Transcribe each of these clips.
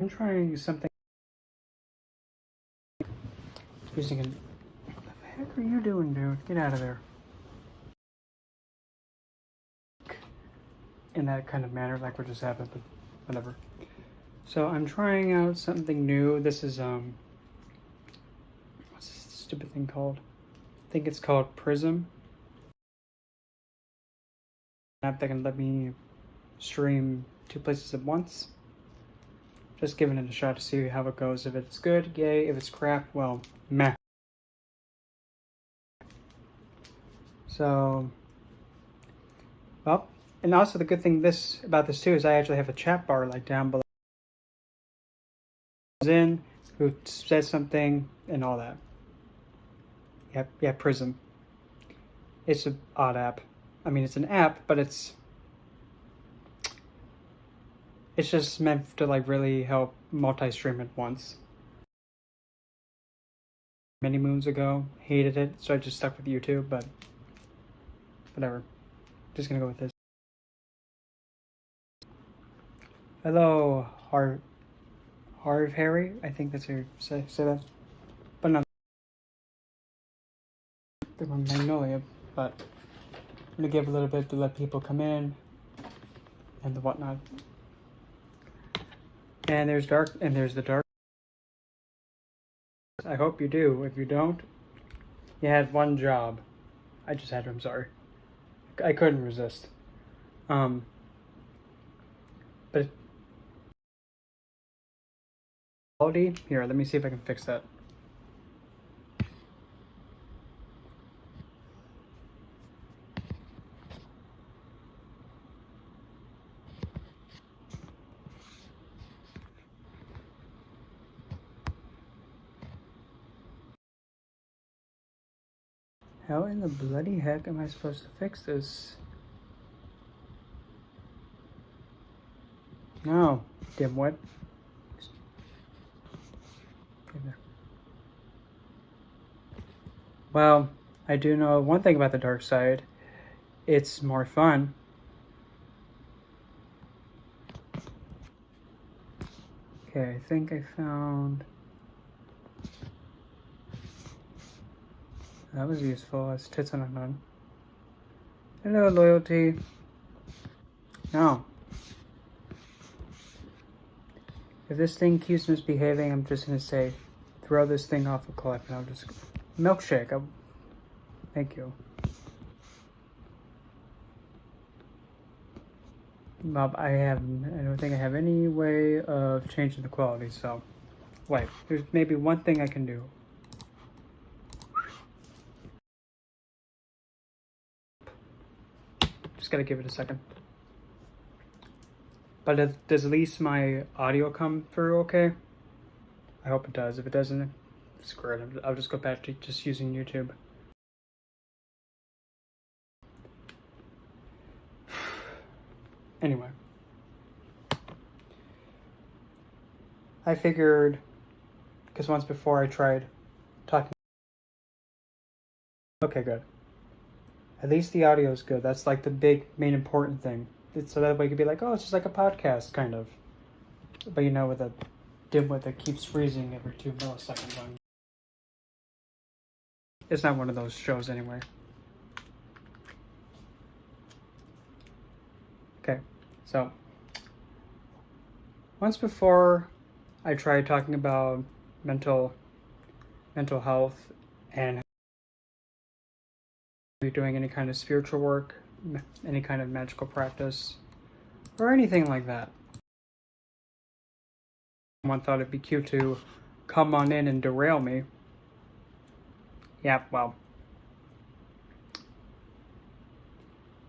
I'm trying something. Using an. What the heck are you doing, dude? Get out of there. In that kind of manner, like what just happened, but whatever. So I'm trying out something new. This is what's this stupid thing called? I think it's called Prism. An app that can let me stream 2 places at once. Just giving it a shot to see how it goes. If it's good, yay. If it's crap, well, meh. So, well, and also the good thing about this too is I actually have a chat bar like down below. In, who says something and all that. Yep, yeah, Prism. It's an odd app. I mean, it's an app, but it's just meant to like really help multi-stream at once. Many moons ago, hated it, so I just stuck with YouTube, but whatever. Just gonna go with this. Hello, Harv Harry. I think that's how you say that. But not the one Magnolia, but I'm gonna give a little bit to let people come in and the whatnot. And there's the dark. I hope you do. If you don't, you had one job. I just had to, I'm sorry. I couldn't resist. But quality, here, let me see if I can fix that. How in the bloody heck am I supposed to fix this? No, dimwit. Well, I do know one thing about the dark side. It's more fun. Okay, I think I found... That was useful. It's tits on a nun. Hello, loyalty. No. If this thing keeps misbehaving, I'm just gonna say, throw this thing off a cliff, and I'll just milkshake. Thank you. Bob, I don't think I have any way of changing the quality. So, wait. There's maybe one thing I can do. Just gotta give it a second. But does at least my audio come through okay? I hope it does. If it doesn't, screw it. I'll just go back to just using YouTube. Anyway. I figured, because once before I tried talking. Okay, good. At least the audio is good. That's like the big, main important thing. So that way you could be like, oh, it's just like a podcast, kind of. But you know, with a dimwit that keeps freezing every 2 milliseconds on. It's not one of those shows anyway. Okay, so once before I tried talking about mental health and you're doing any kind of spiritual work, any kind of magical practice, or anything like that. Someone thought it'd be cute to come on in and derail me. Yeah, well.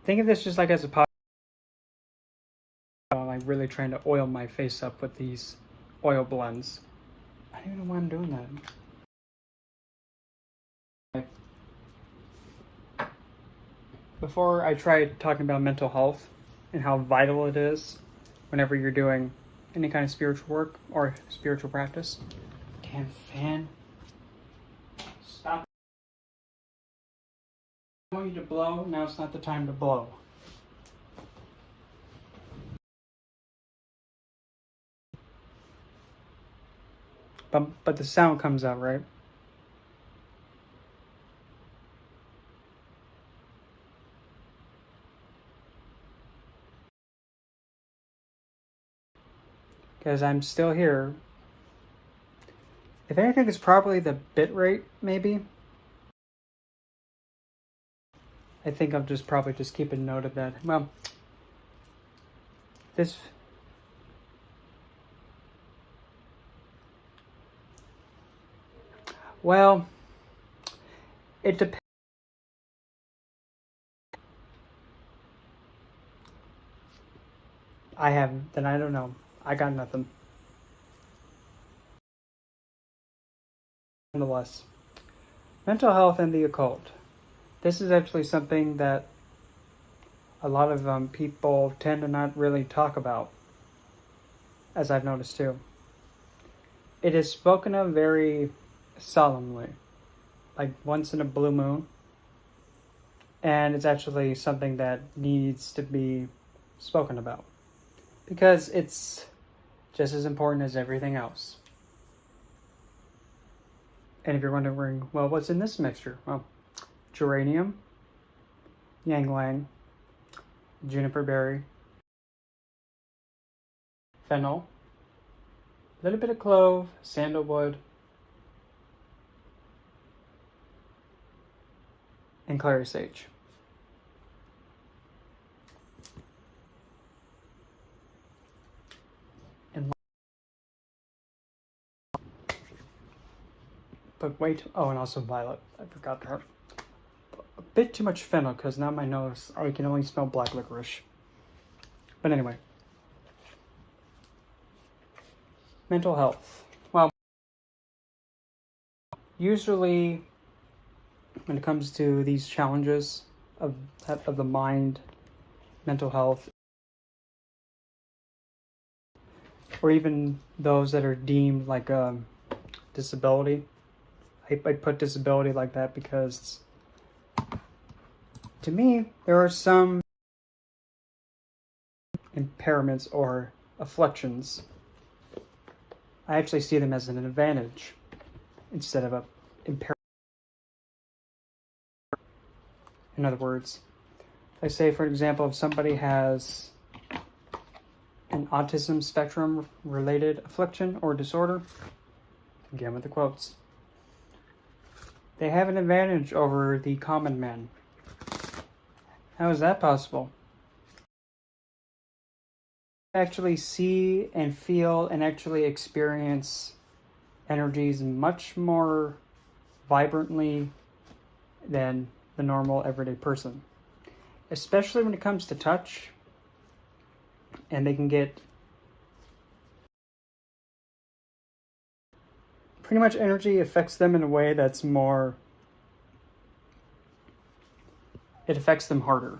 Think of this just like as a podcast. Like really trying to oil my face up with these oil blends. I don't even know why I'm doing that. Before I tried talking about mental health and how vital it is whenever you're doing any kind of spiritual work or spiritual practice. Damn fan. Stop. I want you to blow. Now it's not the time to blow. but the sound comes out, right? Because I'm still here. If anything, it's probably the bit rate, maybe. I think I'll just probably just keep a note of that. Well, this... Well, it depends. Then I don't know. I got nothing. Nonetheless, mental health and the occult. This is actually something that a lot of people tend to not really talk about, as I've noticed too. It is spoken of very solemnly, like once in a blue moon, and it's actually something that needs to be spoken about because it's just as important as everything else. And if you're wondering, well, what's in this mixture? Well, geranium, ylang-ylang, juniper berry, fennel, a little bit of clove, sandalwood, and clary sage. But wait, oh, and also violet. I forgot her. A bit too much fennel because now my nose, I can only smell black licorice. But anyway. Mental health. Well, usually when it comes to these challenges of the mind, mental health, or even those that are deemed like a disability, I put disability like that because to me, there are some impairments or afflictions. I actually see them as an advantage instead of a impairment. In other words, I say, for example, if somebody has an autism spectrum related affliction or disorder, again with the quotes, they have an advantage over the common man. How is that possible? Actually see and feel and actually experience energies much more vibrantly than the normal everyday person, especially when it comes to touch, and they can get pretty much energy affects them in a way that's more, it affects them harder.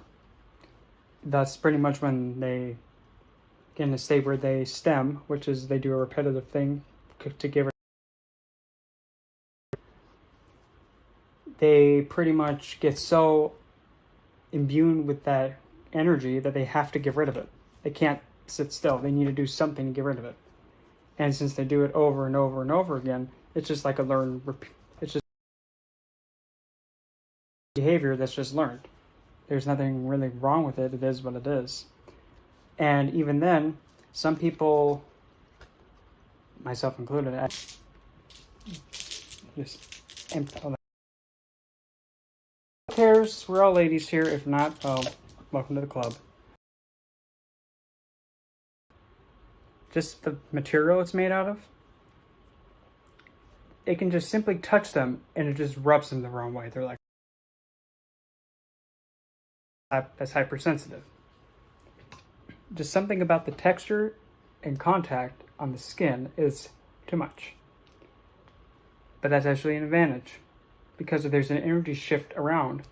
That's pretty much when they get in a state where they stem, which is they do a repetitive thing to give it. They pretty much get so imbued with that energy that they have to get rid of it. They can't sit still. They need to do something to get rid of it. And since they do it over and over and over again, it's just like it's just behavior that's just learned. There's nothing really wrong with it. It is what it is. And even then, some people, myself included, just empty. Who cares? We're all ladies here. If not, oh, welcome to the club. Just the material it's made out of, it can just simply touch them and it just rubs them the wrong way. They're like, that's hypersensitive. Just something about the texture and contact on the skin is too much. But that's actually an advantage because if there's an energy shift around,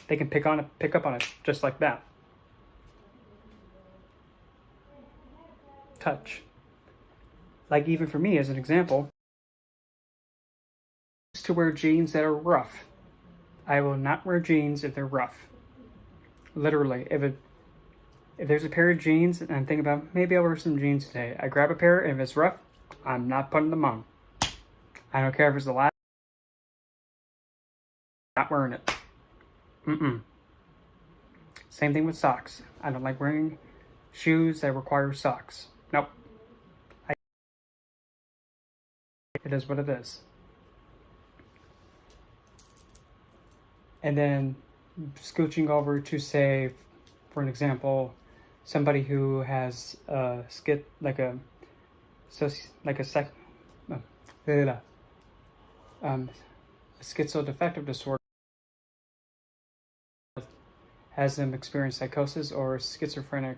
they can pick up on it just like that. Touch. Like even for me as an example, I used to wear jeans that are rough. I will not wear jeans if they're rough. Literally, if there's a pair of jeans and I'm thinking about maybe I'll wear some jeans today, I grab a pair and if it's rough, I'm not putting them on. I don't care if it's the last. Not wearing it. Same thing with socks. I don't like wearing shoes that require socks. Nope. It is what it is. And then scooching over to, say, for an example, somebody who has a schizoaffective disorder, has them experience psychosis or schizophrenic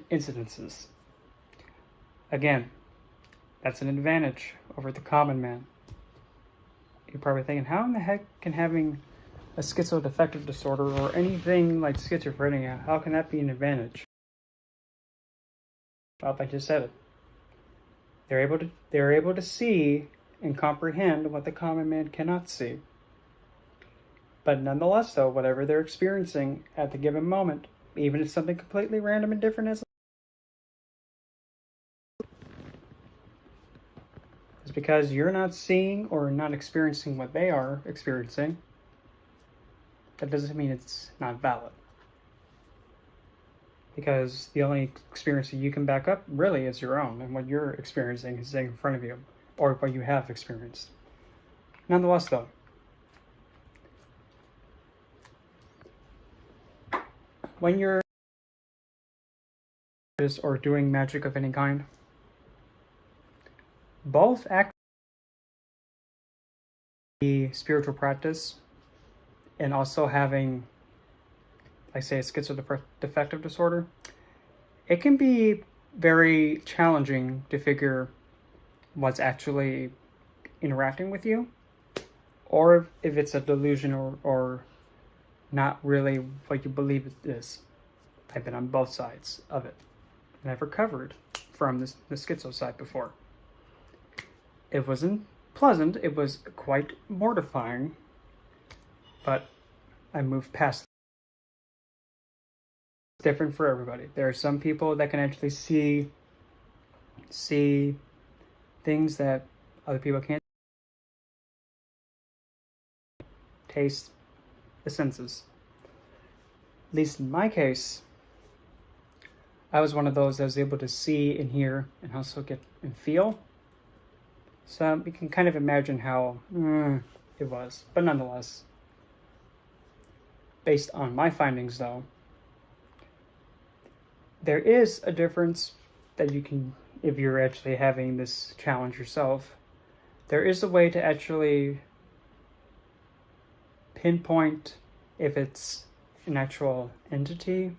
incidences. Again, that's an advantage over the common man. You're probably thinking, how in the heck can having a schizoaffective disorder or anything like schizophrenia, how can that be an advantage? Well, I just said it. They're able to see and comprehend what the common man cannot see. But nonetheless, though, whatever they're experiencing at the given moment, even if it's something completely random and different is because you're not seeing or not experiencing what they are experiencing, that doesn't mean it's not valid. Because the only experience that you can back up really is your own, and what you're experiencing is sitting in front of you, or what you have experienced. Nonetheless, though, when you're or doing magic of any kind, both act the spiritual practice and also having, like, say, a schizoaffective disorder, it can be very challenging to figure what's actually interacting with you, or if it's a delusion or not really what you believe it is. I've been on both sides of it, and I've recovered from the schizo side before. It wasn't pleasant, it was quite mortifying, but I moved past. It's different for everybody. There are some people that can actually see things that other people can't. Taste, the senses. At least in my case, I was one of those that was able to see and hear and also get and feel. So you can kind of imagine how it was. But nonetheless, based on my findings though, there is a difference that you can, if you're actually having this challenge yourself, there is a way to actually pinpoint if it's an actual entity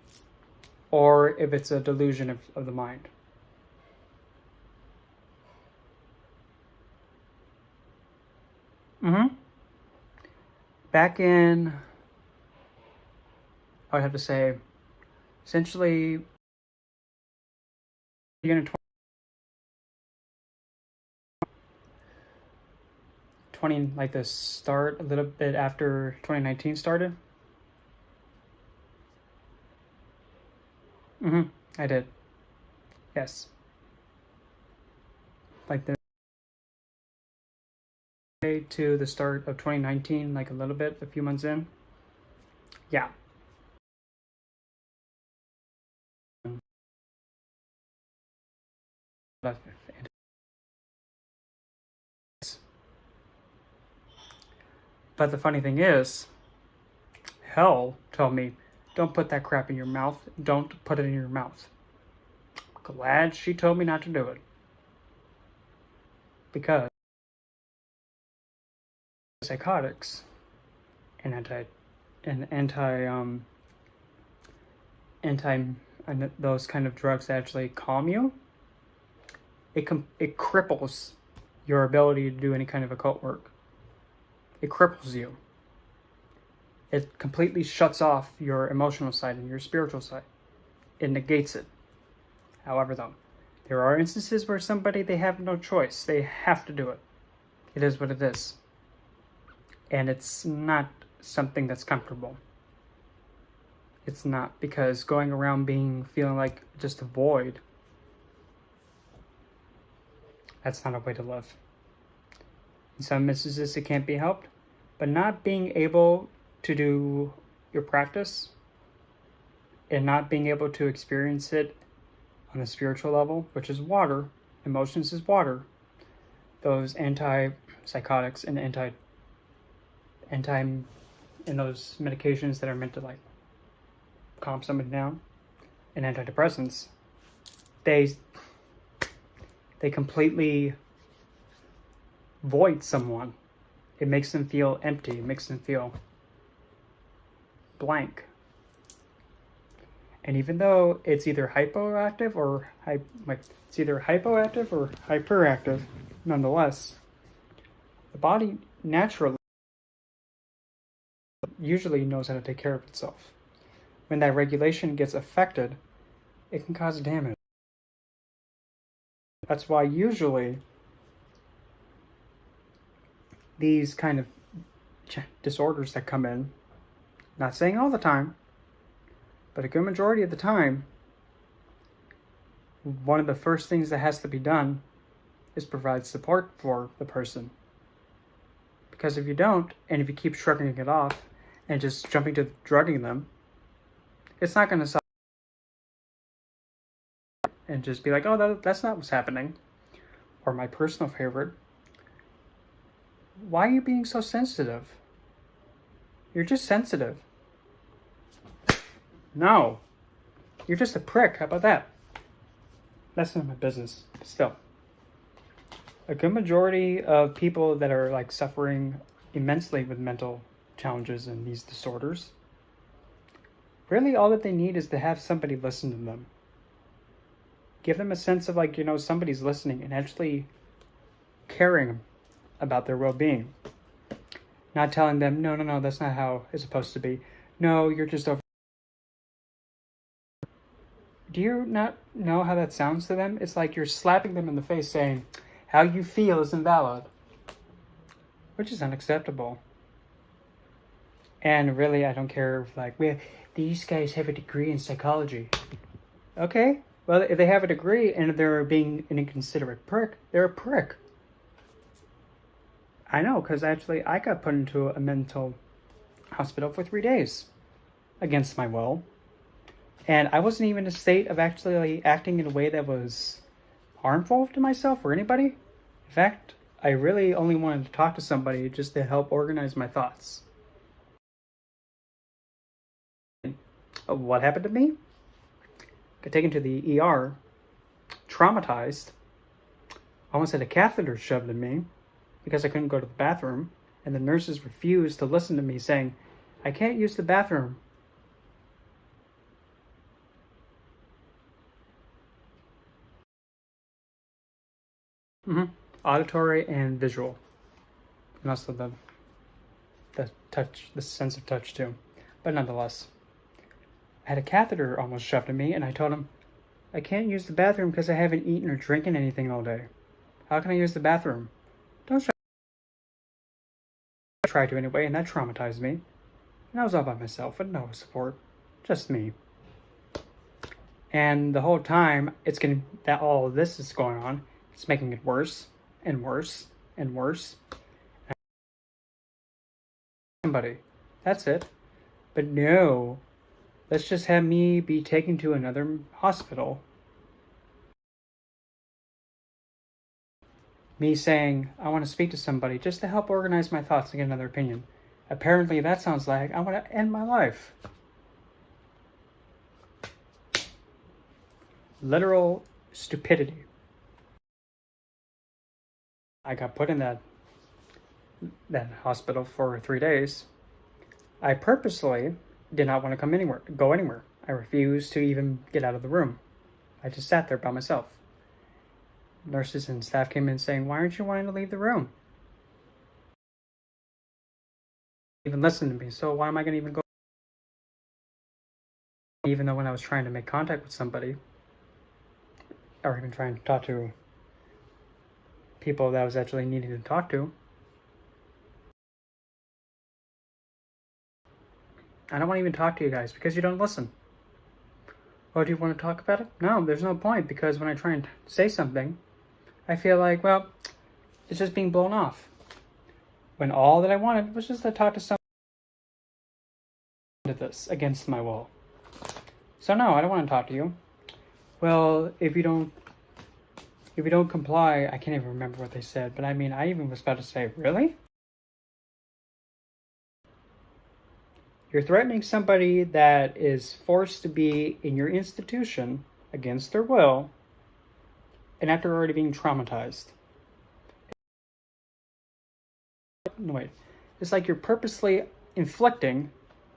or if it's a delusion of the mind. Back in, I would have to say, essentially, beginning of 20, like the start, a little bit after 2019 started. I did. Yes. Like the to the start of 2019, like a little bit, a few months in. Yeah. But the funny thing is, hell told me, don't put that crap in your mouth. Don't put it in your mouth. Glad she told me not to do it. Because psychotics and those kind of drugs that actually calm you, it cripples your ability to do any kind of occult work. It cripples you. It completely shuts off your emotional side and your spiritual side. It negates it. However, though, there are instances where they have no choice. They have to do it. It is what it is. And it's not something that's comfortable. It's not, because going around feeling like just a void, that's not a way to live. In some instances, it can't be helped, but not being able to do your practice and not being able to experience it on a spiritual level, which is water, emotions is water, those antipsychotics and and those medications that are meant to like calm somebody down, and antidepressants, they completely void someone. It makes them feel empty. It makes them feel blank. And even though it's either hypoactive or hyperactive, nonetheless, the body naturally usually knows how to take care of itself. When that regulation gets affected, it can cause damage. That's why usually these kind of disorders that come in, not saying all the time, but a good majority of the time, one of the first things that has to be done is provide support for the person. Because if you don't, and if you keep shrugging it off and just jumping to drugging them, it's not going to solve and just be like, oh, that's not what's happening. Or my personal favorite, why are you being so sensitive? You're just sensitive. No, you're just a prick. How about that? That's not my business. Still, a good majority of people that are like suffering immensely with mental challenges and these disorders, really all that they need is to have somebody listen to them. Give them a sense of like, somebody's listening and actually caring about their well-being. Not telling them, no, that's not how it's supposed to be. No, you're just over. Do you not know how that sounds to them? It's like you're slapping them in the face saying, how you feel is invalid. Which is unacceptable. And really, I don't care if these guys have a degree in psychology. Okay, well, if they have a degree and they're being an inconsiderate prick, they're a prick. I know, because actually I got put into a mental hospital for 3 days against my will. And I wasn't even in a state of actually acting in a way that was harmful to myself or anybody. In fact, I really only wanted to talk to somebody just to help organize my thoughts. What happened to me? Got taken to the ER, traumatized, almost had a catheter shoved in me because I couldn't go to the bathroom, and the nurses refused to listen to me saying, I can't use the bathroom. Auditory and visual. And also the touch, the sense of touch too. But nonetheless, I had a catheter almost shoved in me, and I told him, I can't use the bathroom because I haven't eaten or drinking anything all day. How can I use the bathroom? Don't try. I tried to anyway, and that traumatized me. And I was all by myself with no support. Just me. And the whole time, all of this is going on, it's making it worse and worse and worse. Somebody. That's it. But no. Let's just have me be taken to another hospital. Me saying, I want to speak to somebody just to help organize my thoughts and get another opinion. Apparently that sounds like I want to end my life. Literal stupidity. I got put in that hospital for 3 days. I purposely did not want to go anywhere. I refused to even get out of the room. I just sat there by myself. Nurses and staff came in saying, why aren't you wanting to leave the room? Even listen to me, so why am I going to even go? Even though when I was trying to make contact with somebody, or even trying to talk to people that I was actually needing to talk to, I don't want to even talk to you guys because you don't listen. Oh, do you want to talk about it? No, there's no point, because when I try and say something, I feel like, well, it's just being blown off. when all that I wanted was just to talk to someone to this against my will. So no, I don't want to talk to you. Well, if you don't comply, I can't even remember what they said, but I mean, I even was about to say, really? You're threatening somebody that is forced to be in your institution against their will, and after already being traumatized. No, wait. It's like you're purposely inflicting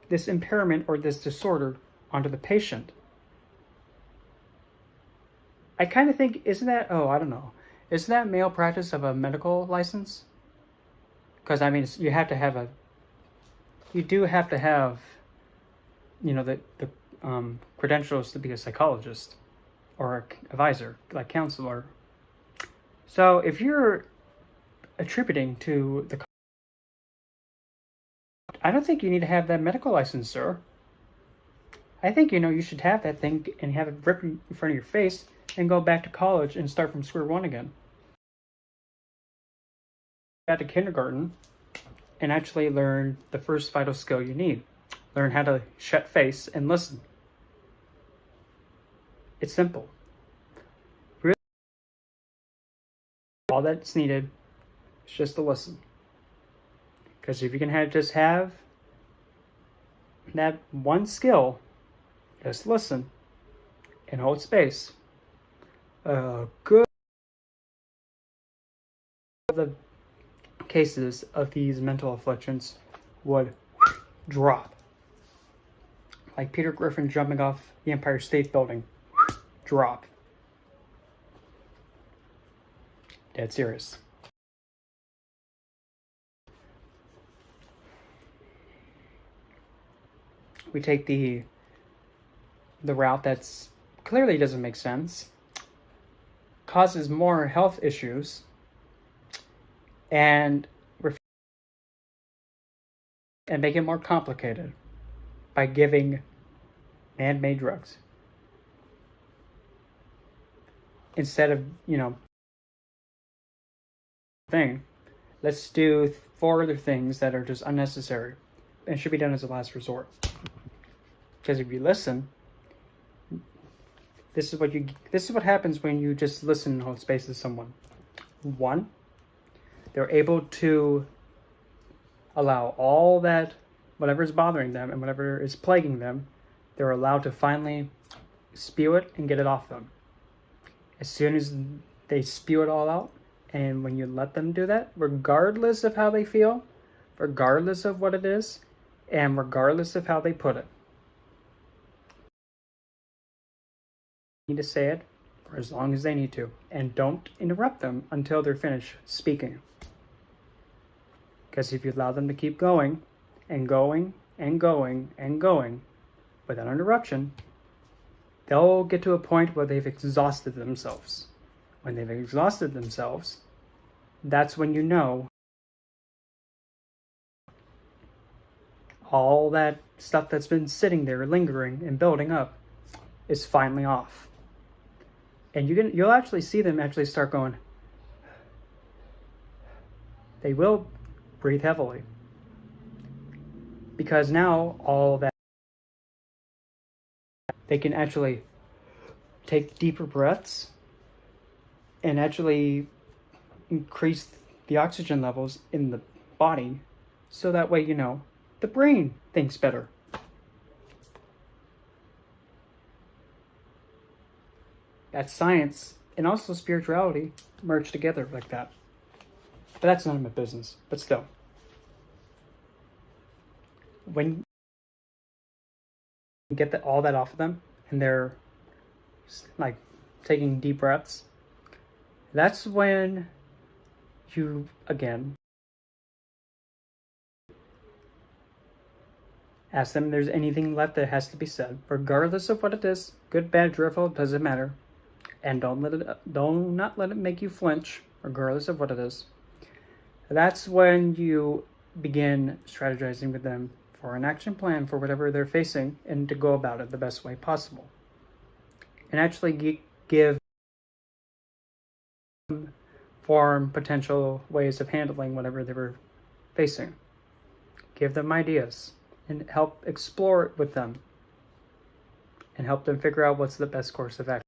this impairment or this disorder onto the patient. I kind of think, isn't that, I don't know. Isn't that malpractice of a medical license? Because, I mean, you do have to have, the credentials to be a psychologist or an advisor, like counselor. So if you're attributing to the, I don't think you need to have that medical license, sir. I think, you should have that thing and have it ripped in front of your face and go back to college and start from square one again. Back to kindergarten and actually learn the first vital skill you need. Learn how to shut face and listen. It's simple. Really, all that's needed is just to listen. Because if you can just have that one skill, just listen and hold space. Good. The cases of these mental afflictions would drop. Like Peter Griffin jumping off the Empire State Building. Drop. Dead serious. We take the route that's clearly doesn't make sense, causes more health issues, and make it more complicated by giving man-made drugs. Instead of, let's do 4 other things that are just unnecessary and should be done as a last resort. Because if you listen, this is what happens when you just listen and hold space to someone. 1, they're able to allow all that, whatever is bothering them and whatever is plaguing them, they're allowed to finally spew it and get it off them. As soon as they spew it all out, and when you let them do that, regardless of how they feel, regardless of what it is, and regardless of how they put it, need to say it for as long as they need to, and don't interrupt them until they're finished speaking. Because if you allow them to keep going and going and going and going without interruption, they'll get to a point where they've exhausted themselves. When they've exhausted themselves, that's when you know all that stuff that's been sitting there lingering and building up is finally off. And you'll actually see them actually start going. They will breathe heavily. Because now all that, they can actually take deeper breaths and actually increase the oxygen levels in the body. So that way, the brain thinks better. That's science and also spirituality merged together like that. But that's none of my business. But still. When you get all that off of them and they're like taking deep breaths, that's when you, again, ask them if there's anything left that has to be said, regardless of what it is, good, bad, dreadful, doesn't matter. And don't not let it make you flinch, regardless of what it is. That's when you begin strategizing with them for an action plan for whatever they're facing and to go about it the best way possible. And actually give form potential ways of handling whatever they were facing. Give them ideas and help explore it with them and help them figure out what's the best course of action.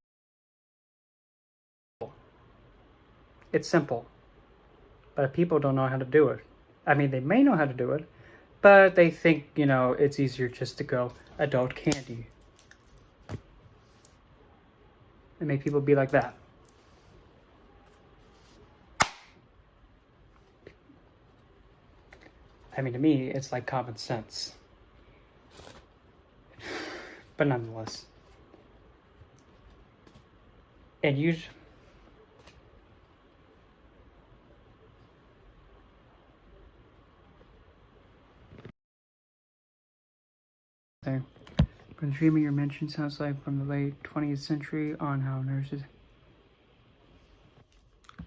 It's simple, but people don't know how to do it. I mean, they may know how to do it, but they think, it's easier just to go adult candy and make people be like that. I mean, to me, it's like common sense. But nonetheless. And you... From the dreaming you mentioned sounds like from the late 20th century on how nurses...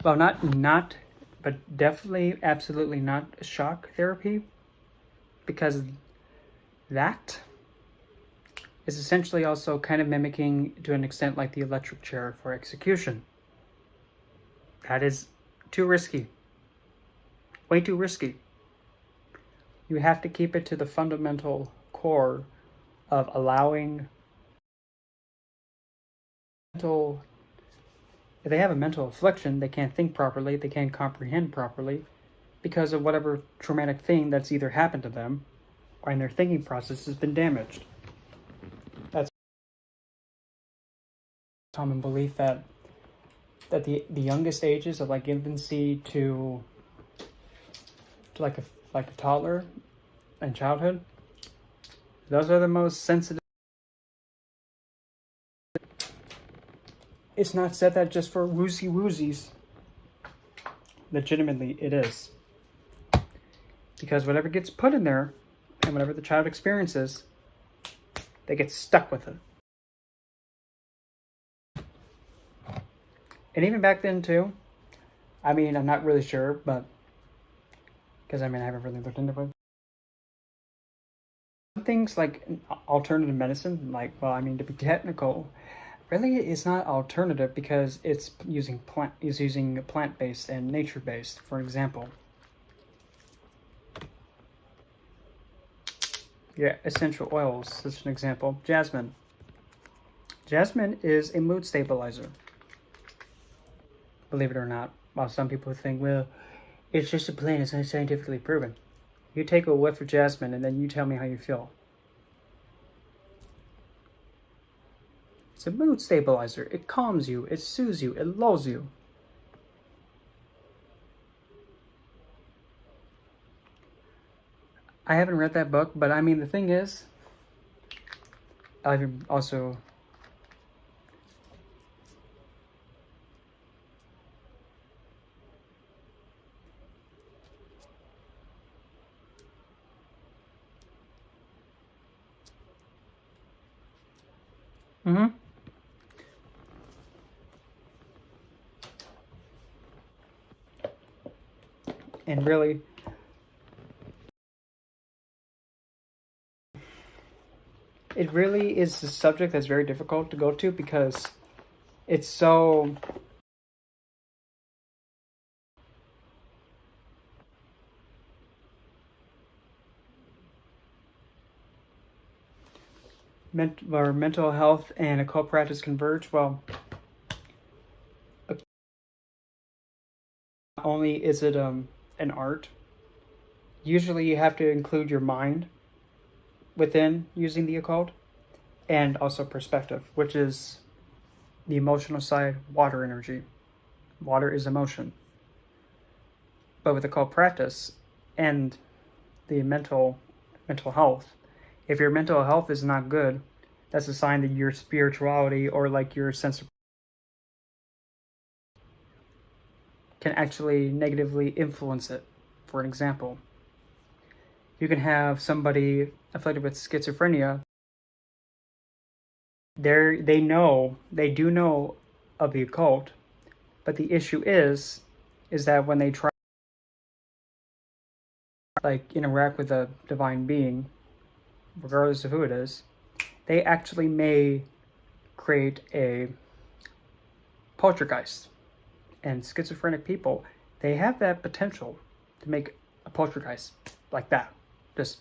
Well, not, but definitely, absolutely not shock therapy, because that is essentially also kind of mimicking, to an extent, like the electric chair for execution. That is too risky. Way too risky. You have to keep it to the fundamental core of allowing mental... If they have a mental affliction, they can't think properly, they can't comprehend properly, because of whatever traumatic thing that's either happened to them or in their thinking process has been damaged. That's a common belief that the youngest ages of like infancy to like a toddler and childhood, those are the most sensitive. It's not said that just for woozies. Legitimately, it is. Because whatever gets put in there, and whatever the child experiences, they get stuck with it. And even back then, too, I mean, I'm not really sure, but... Because, I haven't really looked into it. Some things like alternative medicine, to be technical... Really, it's not alternative because it's using plant-based and nature-based. For example, essential oils. That's an example. Jasmine. Jasmine is a mood stabilizer. Believe it or not. While some people think, well, it's just a plant. It's not scientifically proven. You take a whiff of jasmine and then you tell me how you feel. It's a mood stabilizer. It calms you. It soothes you. It lulls you. I haven't read that book, but the thing is, I've also... And really, it really is a subject that's very difficult to go to because it's so... Where mental health and occult practice converge. Well, not only is it an art, usually you have to include your mind within using the occult, and also perspective, which is the emotional side, water energy. Water is emotion. But with occult practice and the mental health, if your mental health is not good, that's a sign that your spirituality or like your sense of can actually negatively influence it. For an example, you can have somebody afflicted with schizophrenia. They do know of the occult, but the issue is that when they try interact with a divine being, regardless of who it is, they actually may create a poltergeist. And schizophrenic people, they have that potential to make a poltergeist like that. Just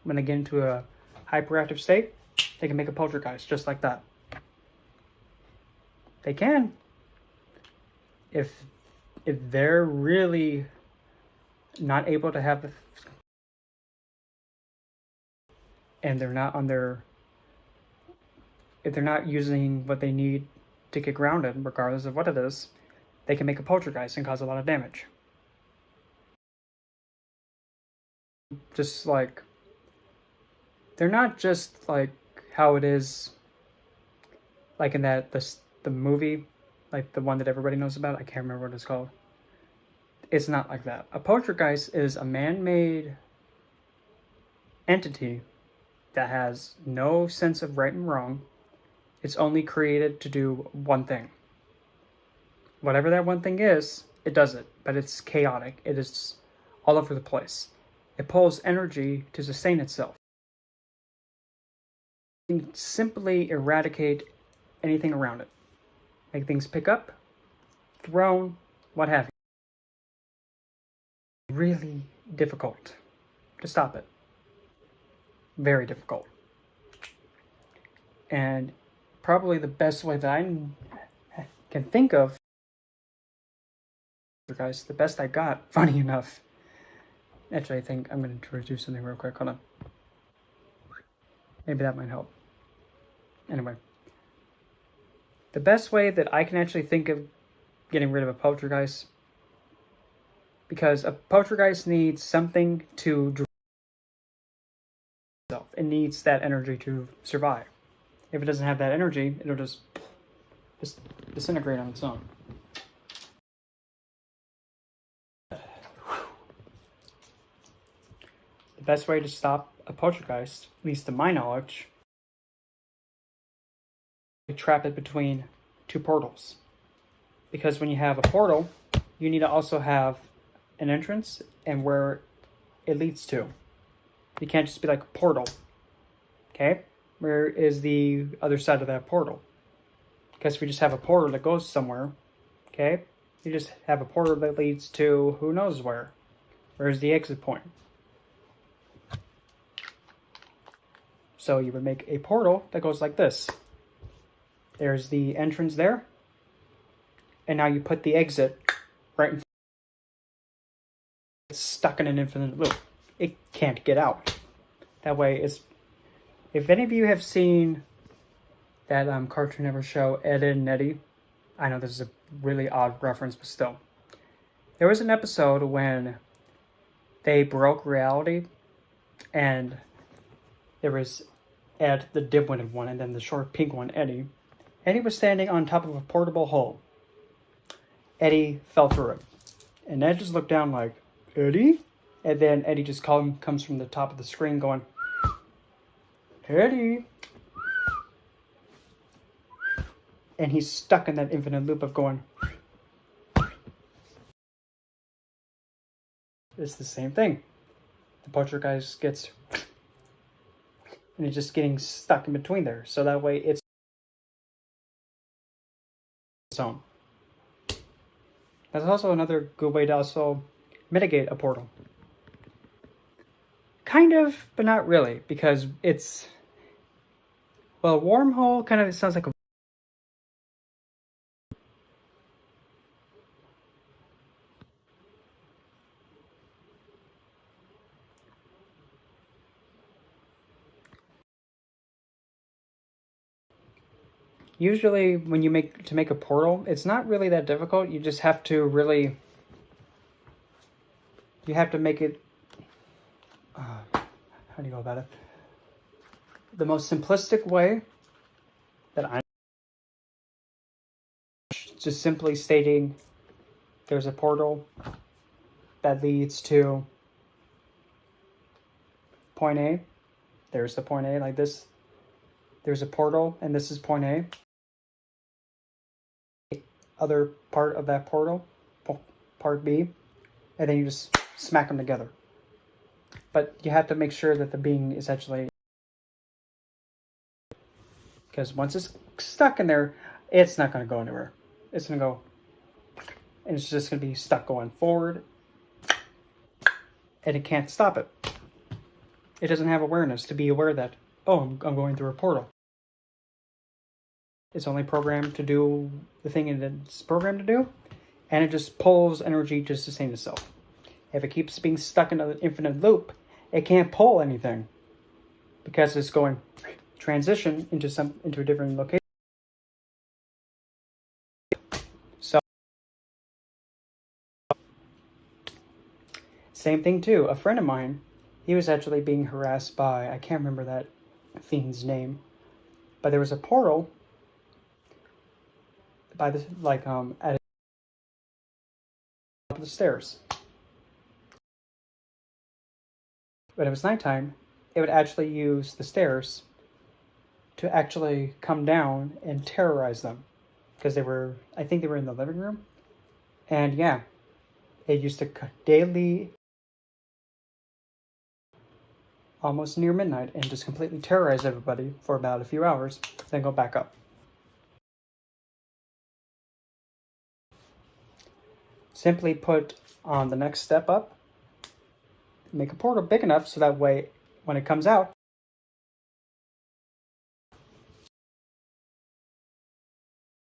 when they get into a hyperactive state, they can make a poltergeist just like that. They can. If they're really not able to have, and they're not on their, if they're not using what they need to get grounded, regardless of what it is, they can make a poltergeist and cause a lot of damage. Just like, they're not just like how it is, like in that the movie, like the one that everybody knows about. I can't remember what it's called. It's not like that. A poltergeist is a man-made entity that has no sense of right and wrong. It's only created to do one thing. Whatever that one thing is, it does it, but it's chaotic. It is all over the place. It pulls energy to sustain itself. You can simply eradicate anything around it. Make things pick up, thrown, what have you. Really difficult to stop it. Very difficult. And probably the best way that I can think of, guys, the best I got, funny enough. Actually, I think I'm going to do something real quick. Hold on. Maybe that might help. Anyway. The best way that I can actually think of getting rid of a poltergeist, because a poltergeist needs something to drive itself. It needs that energy to survive. If it doesn't have that energy, it'll just disintegrate on its own. The best way to stop a poltergeist, at least to my knowledge, is to trap it between two portals. Because when you have a portal, you need to also have an entrance and where it leads to. You can't just be like a portal. Okay? Where is the other side of that portal? Because if we just have a portal that goes somewhere, okay, you just have a portal that leads to who knows where. Where's the exit point? So you would make a portal that goes like this. There's the entrance there. And now you put the exit right in front. It's stuck in an infinite loop. It can't get out. That way it's... If any of you have seen that Cartoon Network show, Ed, Edd n Eddy, I know this is a really odd reference, but still. There was an episode when they broke reality, and there was Ed, the dim-witted one, and then the short pink one, Eddie. Eddie was standing on top of a portable hole. Eddie fell through it. And Ed just looked down like, Eddie? And then Eddie just comes from the top of the screen going, Eddie? And he's stuck in that infinite loop of going. It's the same thing. The poltergeist gets... And it's just getting stuck in between there. So that way it's its own. That's also another good way to also mitigate a portal. Kind of, but not really. Because it's... Well, a wormhole kind of sounds like a... Usually when you make a portal, it's not really that difficult. You just have to really... You have to make it... how do you go about it? The most simplistic way that I... Just simply stating there's a portal that leads to point A. There's the point A like this. There's a portal and this is point A. Other part of that portal, part B, and then you just smack them together. But you have to make sure that the being is actually... Because once it's stuck in there, it's not going to go anywhere. It's going to go... And it's just going to be stuck going forward and it can't stop it. It doesn't have awareness to be aware that, oh, I'm going through a portal. It's only programmed to do the thing it's programmed to do, and it just pulls energy to sustain itself. If it keeps being stuck in an infinite loop, it can't pull anything because it's going transition into a different location. So same thing too. A friend of mine, he was actually being harassed by, I can't remember that fiend's name, but there was a portal by the at the top of the stairs. When it was nighttime, it would actually use the stairs to actually come down and terrorize them, because I think they were in the living room, and yeah, it used to daily, almost near midnight, and just completely terrorize everybody for about a few hours, then go back up. Simply put on the next step up, make a portal big enough so that way when it comes out,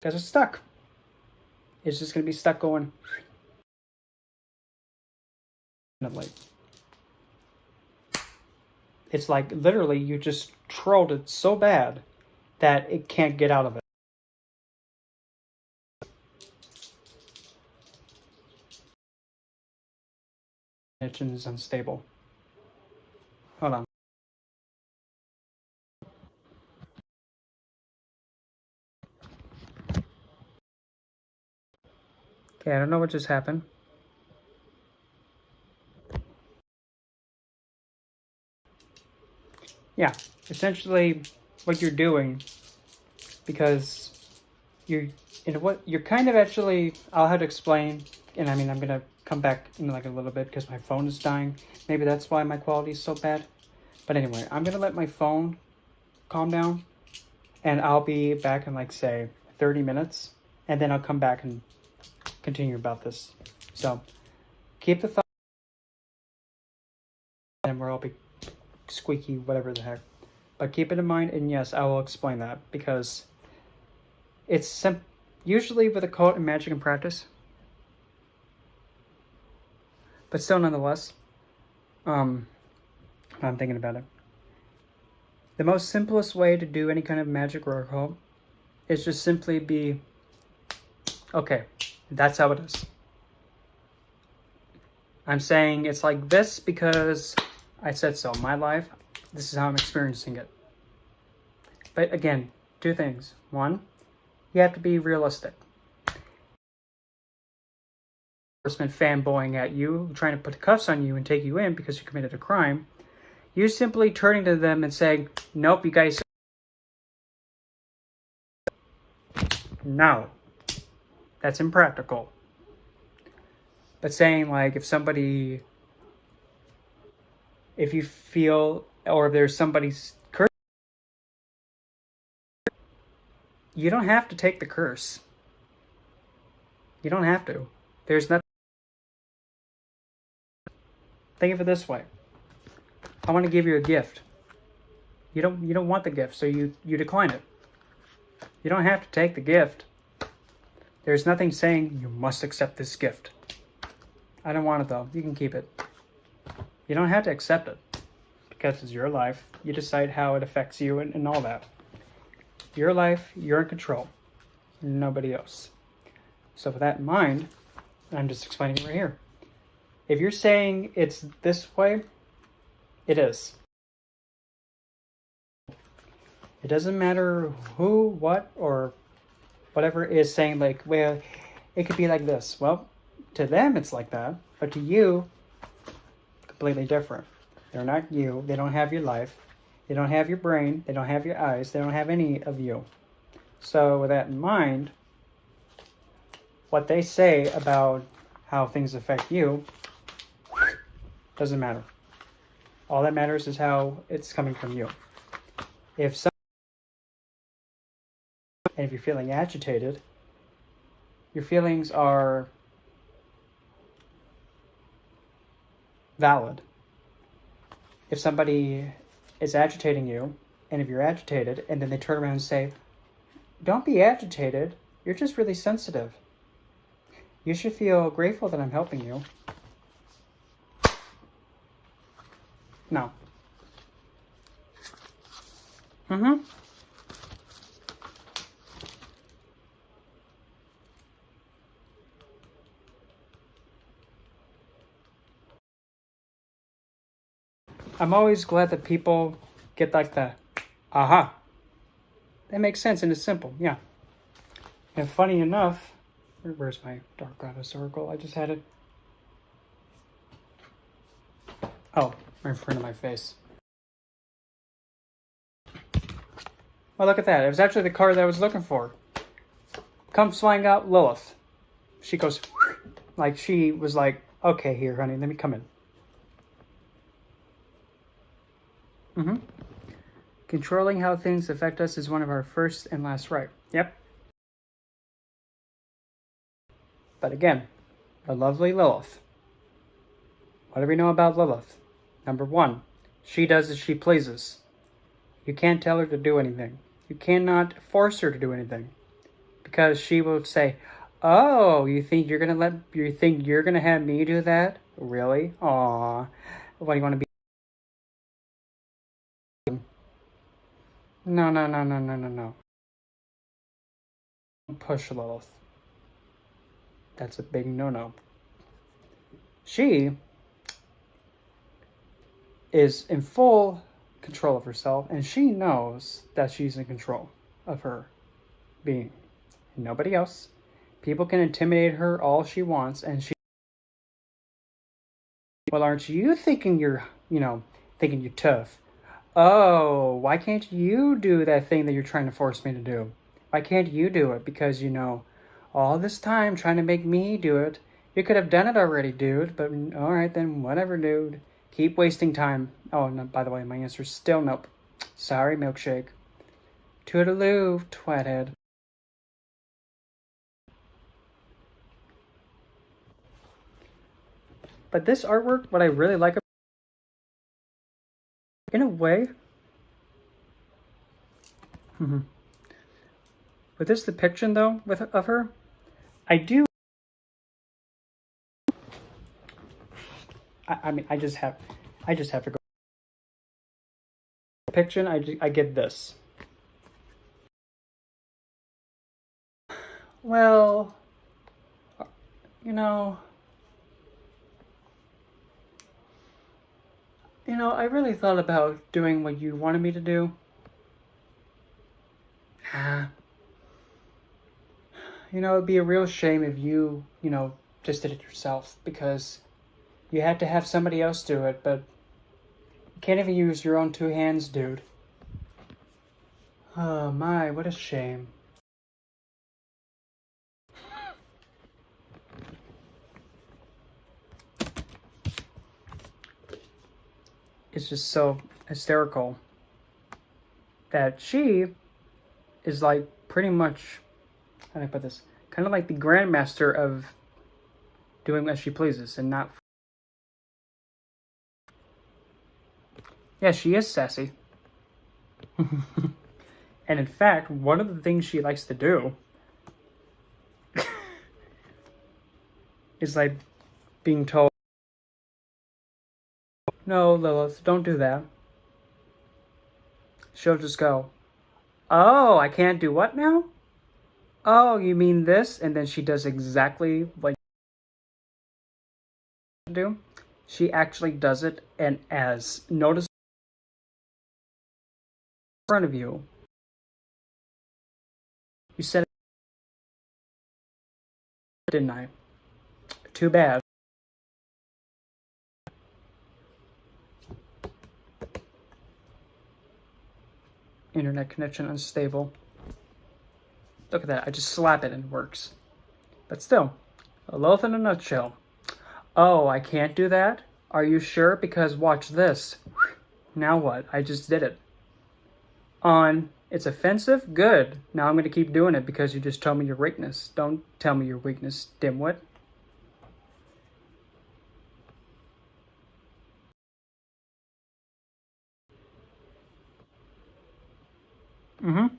because it's stuck. It's just going to be stuck going. It's like literally you just trolled it so bad that it can't get out of it. Connection is unstable. Hold on. Okay, I don't know what just happened. Yeah, essentially what you're doing, because you're kind of actually, I'll have to explain, and I mean, I'm gonna come back in like a little bit because my phone is dying. Maybe that's why my quality is so bad. But anyway, I'm gonna let my phone calm down, and I'll be back in like say 30 minutes, and then I'll come back and continue about this. So keep the thought, and we'll all be squeaky, whatever the heck. But keep it in mind, and yes, I will explain that, because it's usually with occult and magic and practice, but still nonetheless, I'm thinking about it. The most simplest way to do any kind of magic or occult is just simply be, okay, that's how it is. I'm saying it's like this because I said so. My life, this is how I'm experiencing it. But again, two things. One, you have to be realistic. Enforcement fanboying at you, trying to put the cuffs on you and take you in because you committed a crime. You simply turning to them and saying, nope, you guys. No. That's impractical. But saying, like, if you feel, or if there's somebody's curse, you don't have to take the curse. You don't have to. There's nothing. Think of it this way. I want to give you a gift. You don't want the gift, so you decline it. You don't have to take the gift. There's nothing saying you must accept this gift. I don't want it though. You can keep it. You don't have to accept it, because it's your life. You decide how it affects you and all that. Your life, you're in control. Nobody else. So with that in mind, I'm just explaining it right here. If you're saying it's this way, it is. It doesn't matter who, what, or whatever is saying, like, well, it could be like this. Well, to them it's like that, but to you, completely different. They're not you. They don't have your life. They don't have your brain. They don't have your eyes. They don't have any of you. So with that in mind, what they say about how things affect you doesn't matter. All that matters is how it's coming from you. If you're feeling agitated, your feelings are valid. If somebody is agitating you, and if you're agitated, and then they turn around and say, don't be agitated, you're just really sensitive. You should feel grateful that I'm helping you. No. I'm always glad that people get like the, aha. That makes sense and it's simple, yeah. And funny enough, where's my dark goddess circle? I just had it. Oh, right in front of my face. Well, look at that. It was actually the card that I was looking for. Comes flying out Lilith. She goes, like she was like, okay, here, honey, let me come in. Controlling how things affect us is one of our first and last right. Yep. But again, the lovely Lilith. What do we know about Lilith? Number one, she does as she pleases. You can't tell her to do anything. You cannot force her to do anything. Because she will say, oh, you think you're gonna have me do that? Really? Aw. What do you want to be? No. Push Lilith. That's a big no-no. She is in full control of herself, and she knows that she's in control of her being. Nobody else. People can intimidate her all she wants, and she... Well, aren't you thinking you're tough? Oh, why can't you do that thing that you're trying to force me to do? Why can't you do it? Because, all this time trying to make me do it. You could have done it already, dude. But, alright then, whatever, dude. Keep wasting time. Oh, no, by the way, my answer's still nope. Sorry, milkshake. Toodaloo, twathead. But this artwork, what I really like, in a way, with this depiction though, of her, I do. I mean, I just have to go. Depiction, I get this. Well, I really thought about doing what you wanted me to do. It'd be a real shame if you, just did it yourself, because you had to have somebody else do it, but you can't even use your own two hands, dude. Oh my, what a shame. It's just so hysterical that she is like pretty much, how do I put this? Kind of like the grandmaster of doing as she pleases and not. Yeah, she is sassy. And in fact, one of the things she likes to do is like being told, no, Lilith, don't do that. She'll just go, oh, I can't do what now? Oh, you mean this? And then she does exactly what you do. She actually does it, and as notice in front of you, you said it, didn't I? Too bad. Internet connection unstable. Look at that. I just slap it and it works. But still, a Lilith in a nutshell. Oh, I can't do that? Are you sure? Because watch this. Now what? I just did it. It's offensive? Good. Now I'm going to keep doing it because you just told me your weakness. Don't tell me your weakness, dimwit. But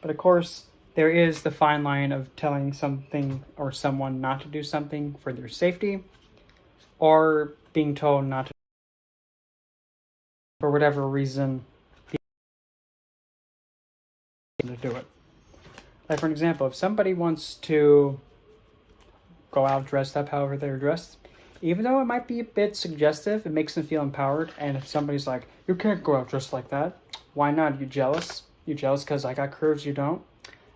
of course, there is the fine line of telling something or someone not to do something for their safety, or being told not to, for whatever reason, to do it. Like, for an example, if somebody wants to go out dressed up however they're dressed, even though it might be a bit suggestive, it makes them feel empowered. And if somebody's like, you can't go out dressed like that, why not? You jealous? You jealous because I got curves, you don't?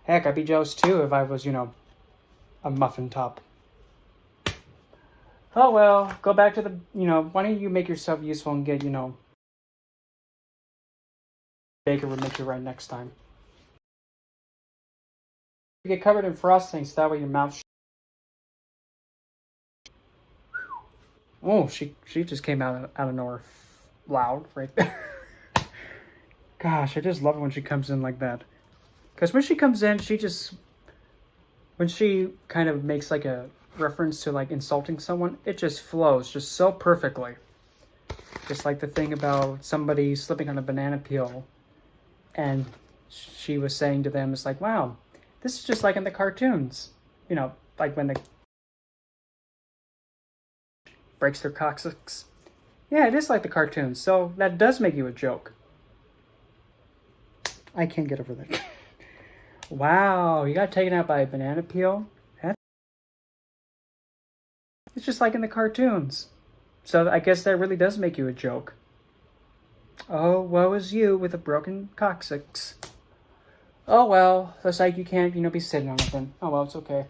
Heck, I'd be jealous too if I was, a muffin top. Oh well, go back to the, why don't you make yourself useful and get, baker would make you right next time. You get covered in frosting so that way your mouth. Oh, she just came out of nowhere loud right there. Gosh, I just love it when she comes in like that. Because when she comes in, when she kind of makes like a reference to like insulting someone, it just flows just so perfectly. Just like the thing about somebody slipping on a banana peel, and she was saying to them, it's like, wow, this is just like in the cartoons. Like when the breaks their coccyx. Yeah, it is like the cartoons, so that does make you a joke. I can't get over that. Wow, you got taken out by a banana peel? It's just like in the cartoons. So I guess that really does make you a joke. Oh, woe is you with a broken coccyx. Oh well, looks like you can't, be sitting on it then. Oh well, it's okay.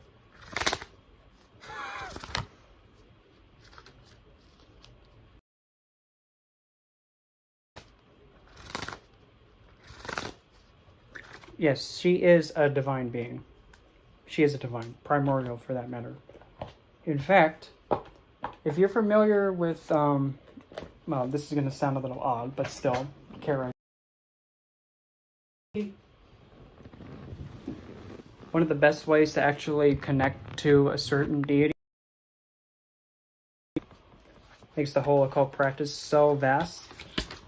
Yes, she is a divine being. She is a divine, primordial for that matter. In fact, if you're familiar with, well, this is going to sound a little odd, but still, Karen. One of the best ways to actually connect to a certain deity makes the whole occult practice so vast.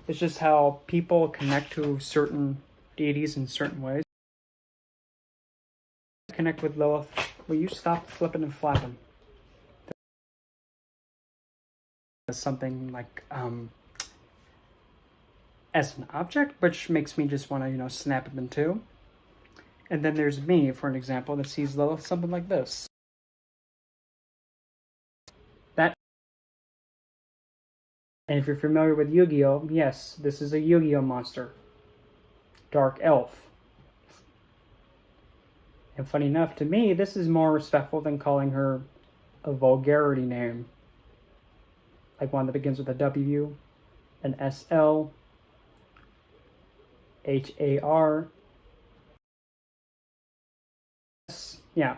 It's just how people connect to certain deities in certain ways. Connect with Lilith. Will you stop flipping and flapping? Something like as an object, which makes me just want to snap it in two. And then there's me, for an example, that sees Lilith something like this. That. And if you're familiar with Yu-Gi-Oh, yes, this is a Yu-Gi-Oh monster. Dark Elf. And funny enough, to me, this is more respectful than calling her a vulgarity name. Like one that begins with a W, an SL, HAR. Yeah.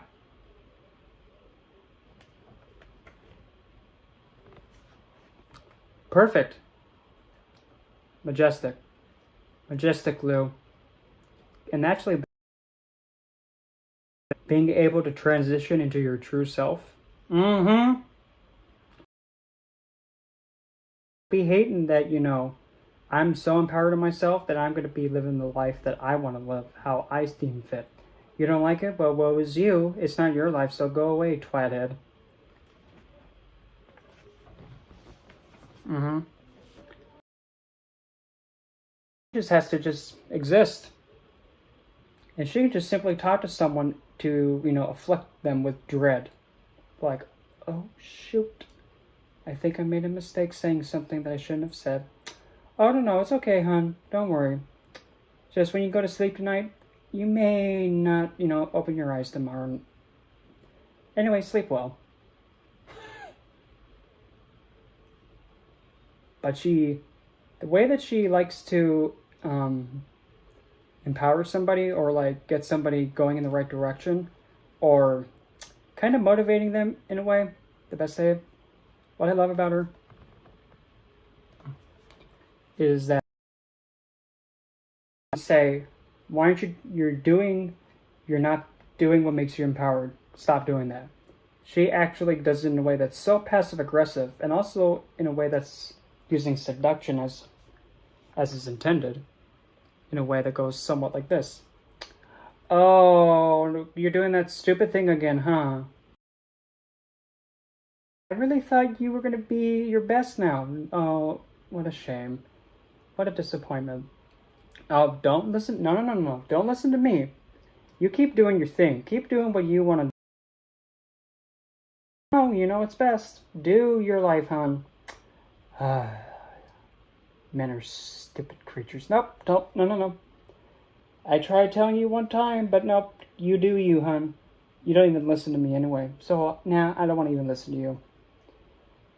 Perfect. Majestic. Majestic, Lou. And actually, being able to transition into your true self. Be hating that, I'm so empowered in myself that I'm going to be living the life that I want to live, how I deem fit. You don't like it? Well, woe is you. It's not your life, so go away, twathead. Just has to just exist. And she can just simply talk to someone to, afflict them with dread. Like, oh, shoot. I think I made a mistake saying something that I shouldn't have said. Oh, no, it's okay, hon. Don't worry. Just when you go to sleep tonight, you may not, open your eyes tomorrow. Anyway, sleep well. But the way that she likes to empower somebody or like get somebody going in the right direction or kind of motivating them in a way, the best way, what I love about her is that say, why aren't you're not doing what makes you empowered. Stop doing that. She actually does it in a way that's so passive aggressive and also in a way that's using seduction as as is intended, in a way that goes somewhat like this. Oh, you're doing that stupid thing again, huh? I really thought you were going to be your best now. Oh, what a shame. What a disappointment. Oh, don't listen. No, no, no, no. Don't listen to me. You keep doing your thing. Keep doing what you want to do. No, you know what's best. Do your life, hon. Men are stupid creatures. Nope, don't, no, no, no. I tried telling you one time, but nope. You do you, hon. You don't even listen to me anyway. So, nah, I don't want to even listen to you.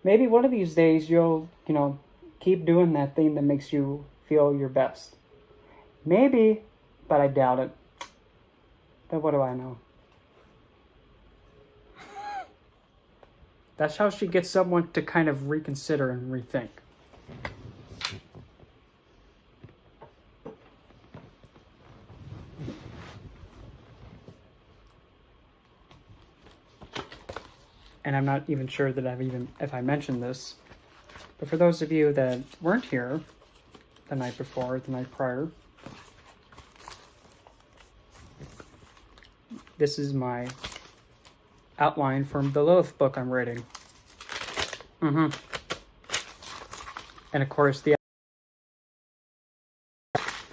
Maybe one of these days you'll, keep doing that thing that makes you feel your best. Maybe, but I doubt it. But what do I know? That's how she gets someone to kind of reconsider and rethink. And I'm not even sure that if I mentioned this, but for those of you that weren't here the night before, the night prior, this is my outline from the Lilith book I'm reading. And of course, but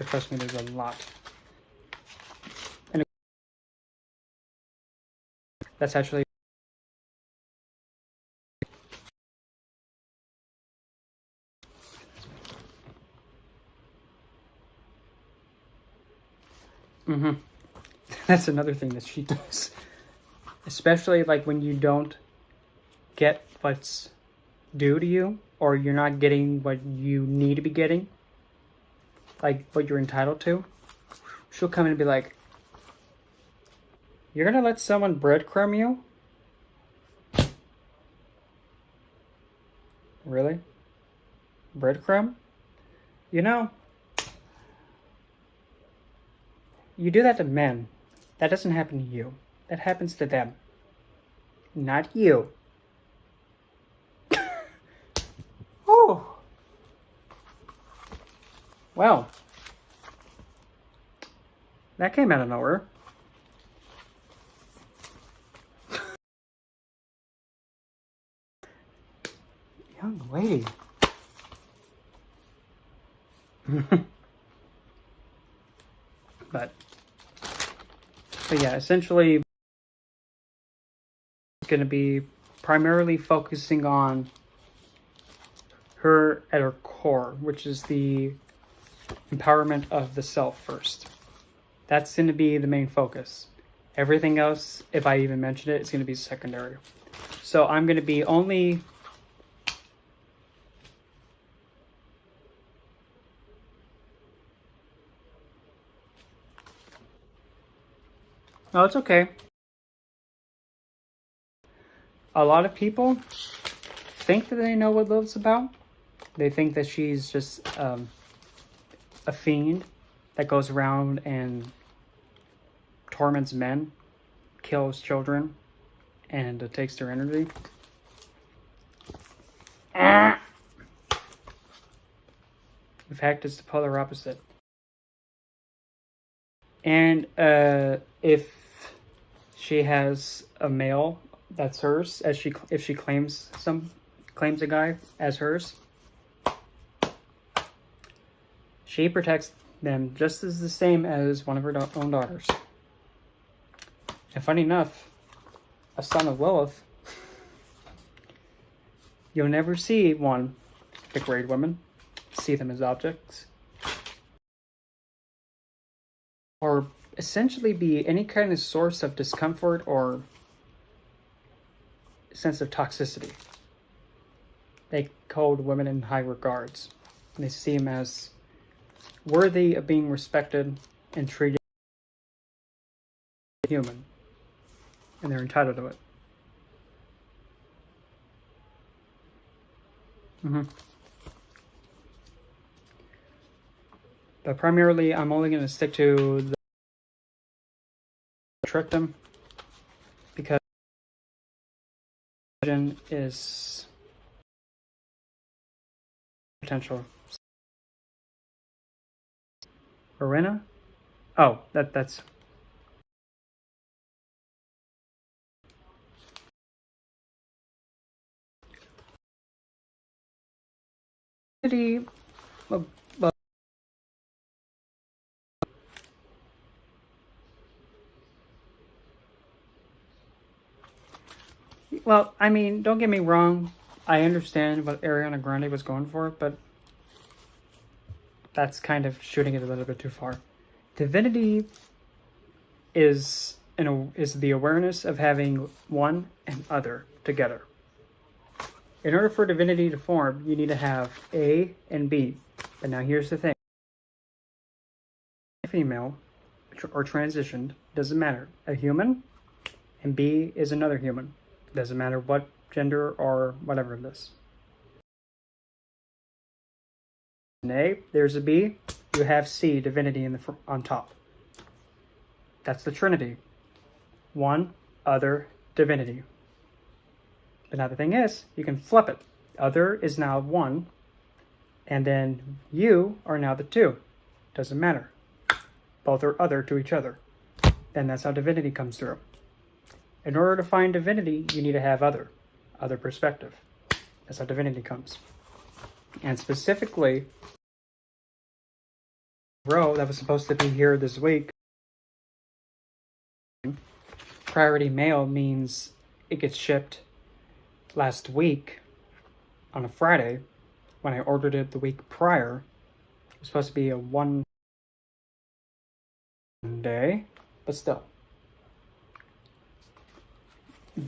trust me, there's a lot. And that's actually that's another thing that she does. Especially like when you don't get what's due to you, or you're not getting what you need to be getting, like what you're entitled to, she'll come in and be like, "You're gonna let someone breadcrumb you? Really? Breadcrumb? You know, you do that to men. That doesn't happen to you. That happens to them. Not you." Oh. Well. That came out of nowhere. Young lady. But yeah, essentially it's going to be primarily focusing on her at her core, which is the empowerment of the self first. That's going to be the main focus. Everything else, if I even mention it, it's going to be secondary. So I'm going to be only... Oh, it's okay. A lot of people think that they know what Lilith's about. They think that she's just a fiend that goes around and torments men, kills children, and takes their energy. In fact, it's the polar opposite. And if she has a male that's hers, if she claims a guy as hers, she protects them just as the same as one of her own daughters. And funny enough, a son of Lilith, you'll never see one degrade women, see them as objects, or essentially be any kind of source of discomfort or sense of toxicity. They hold women in high regards. They see them as worthy of being respected and treated as human. And they're entitled to it. But primarily, I'm only going to stick to the trick them, because is potential Arena? Oh, that's... Well, I mean, don't get me wrong. I understand what Ariana Grande was going for, but that's kind of shooting it a little bit too far. Divinity is the awareness of having one and other together. In order for divinity to form, you need to have A and B. But now here's the thing. Female or transitioned, doesn't matter. A human and B is another human. Doesn't matter what gender or whatever it is. An A, there's a B, you have C, divinity on top. That's the Trinity. One, other, divinity. But now the thing is, you can flip it. Other is now one, and then you are now the two. Doesn't matter. Both are other to each other. And that's how divinity comes through. In order to find divinity, you need to have other perspective. That's how divinity comes. And specifically, row that was supposed to be here this week, priority mail means it gets shipped last week on a Friday. When I ordered it the week prior, it was supposed to be a 1 day, but still.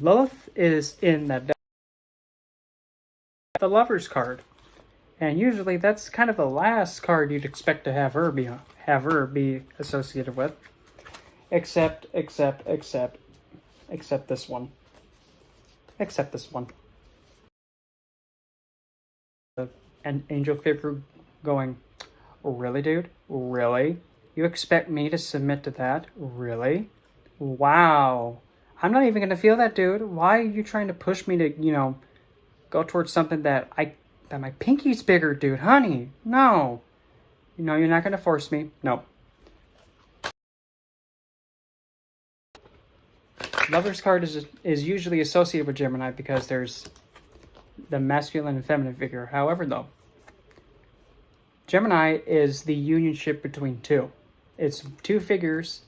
Lilith is in the Lover's card, and usually that's kind of the last card you'd expect to have her be associated with, except this one. Except this one. An angel figure going, really, dude? Really? You expect me to submit to that? Really? Wow. I'm not even going to feel that, dude. Why are you trying to push me to, go towards something that my pinky's bigger, dude? Honey, no. You're not going to force me. No. Lover's card is usually associated with Gemini because there's the masculine and feminine figure. However, though, Gemini is the unionship between two. It's two figures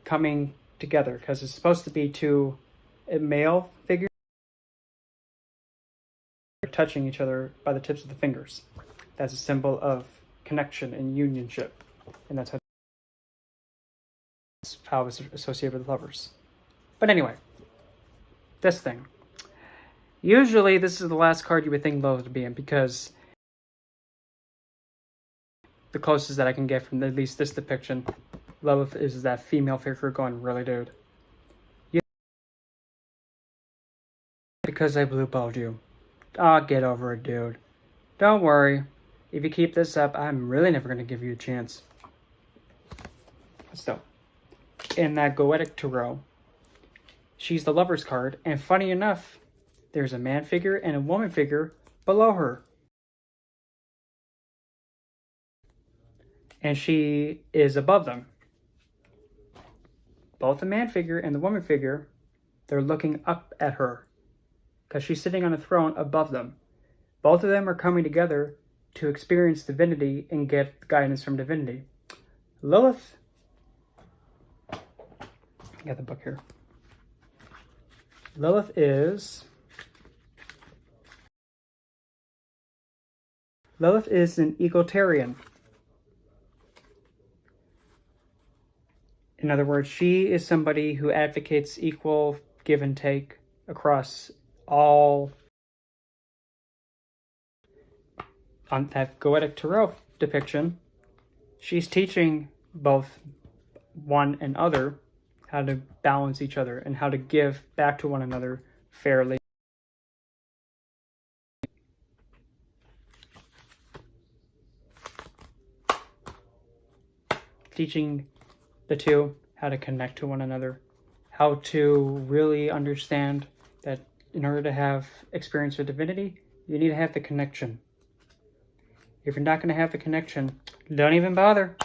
coming together because it's supposed to be two male figures touching each other by the tips of the fingers. That's a symbol of connection and unionship, and that's how it's associated with lovers. But anyway, this thing. Usually, this is the last card you would think Lilith would be in because the closest that I can get from at least this depiction, Lilith is that female figure going, really, dude? Because I blue-balled you. Get over it, dude. Don't worry. If you keep this up, I'm really never going to give you a chance. So, in that Goetic Tarot, she's the Lover's card, and funny enough, there's a man figure and a woman figure below her. And she is above them. Both the man figure and the woman figure, they're looking up at her because she's sitting on a throne above them. Both of them are coming together to experience divinity and get guidance from divinity. Lilith, I got the book here. Lilith is an egalitarian. In other words, she is somebody who advocates equal give and take across all. On that Goetic Tarot depiction, she's teaching both one and other how to balance each other and how to give back to one another fairly. Teaching the two how to connect to one another, how to really understand that in order to have experience with divinity, you need to have the connection. If you're not going to have the connection, don't even bother.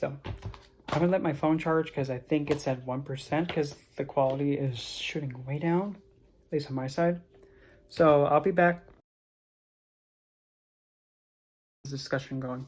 So I'm gonna let my phone charge because I think it's at 1% because the quality is shooting way down, at least on my side. So I'll be back. Discussion going.